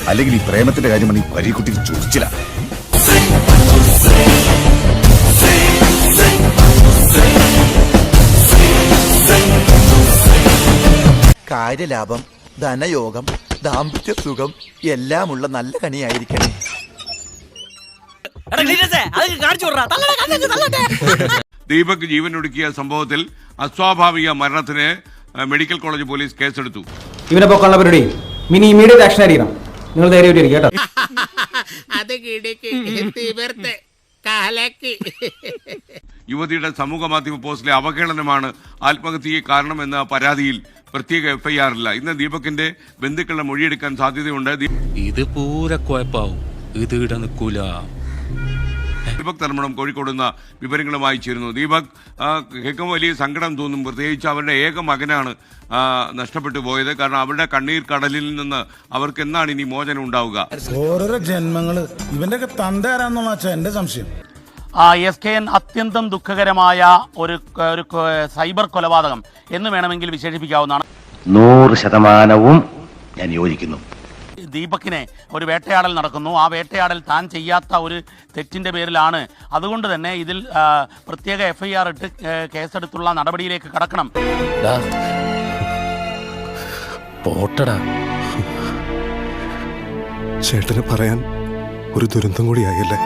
അല്ലെങ്കിൽ ഈ പ്രേമത്തിന്റെ കാര്യമാണ് ഈ പരീക്കുട്ടിക്ക് ചൊറിച്ചില്ല. കാര്യലാഭം, ധനയോഗം, ദാമ്പത്യ സുഖം എല്ലാമുള്ള നല്ല കണിയായിരിക്കണം. ദീപക് ജീവനൊടുക്കിയ സംഭവത്തിൽ അസ്വാഭാവിക മരണത്തിന് മെഡിക്കൽ കോളേജ് പോലീസ് കേസെടുത്തു. ഇവനെ പൊക്കാനുള്ള പരിപാടി മിനി ഇമീഡിയറ്റ് ആക്ഷൻ ആയിരിക്കണം. നിങ്ങൾ ധൈര്യമായിട്ട് കേട്ടോ. യുവതിയുടെ സമൂഹ മാധ്യമ പോസ്റ്റിലെ അവഹേളനമാണ് ആത്മഹത്യയ്ക്ക് കാരണമെന്ന പരാതിയിൽ പ്രത്യേക എഫ്ഐആറില്ല. ഇന്ന് ദീപകിന്റെ ബന്ധുക്കളുടെ മൊഴിയെടുക്കാൻ സാധ്യതയുണ്ട്. ഇത് പൂര കുഴപ്പാവും, ഇത് ഇട നിൽക്കൂല. ദീപക് തർമ്മണം കോഴിക്കോട് നിന്ന് വിവരങ്ങളുമായി ചേരുന്നു. ദീപക്, കേൾക്കുമ്പോൾ വലിയ സങ്കടം തോന്നും. പ്രത്യേകിച്ച് അവരുടെ ഏക മകനാണ് നഷ്ടപ്പെട്ടു പോയത്. കാരണം അവരുടെ കണ്ണീർ കടലിൽ നിന്ന് അവർക്ക് എന്നാണ് ഇനി മോചനം ഉണ്ടാവുക? ഓരോരോ ജന്മങ്ങള് ഇവന്റെ തന്തരാന്നുള്ള എന്റെ സംശയം. SKN അത്യന്തം ദുഃഖകരമായ ഒരു സൈബർ കൊലപാതകം എന്ന് വേണമെങ്കിൽ വിശേഷിപ്പിക്കാവുന്നതാണ്. 100% ഞാൻ യോജിക്കുന്നു. ദീപക്കിനെ ഒരു വേട്ടയാടൽ നടക്കുന്നു. ആ വേട്ടയാടൽ താൻ ചെയ്യാത്ത ഒരു തെറ്റിന്റെ പേരിലാണ്. അതുകൊണ്ട് തന്നെ ഇതിൽ പ്രത്യേക FIR ഇട്ട് കേസെടുത്തുള്ള നടപടിയിലേക്ക് കടക്കണം. പോട്ടടാ, ചേട്ടന് പറയാൻ ഒരു ദുരന്തം കൂടിയായല്ലേ?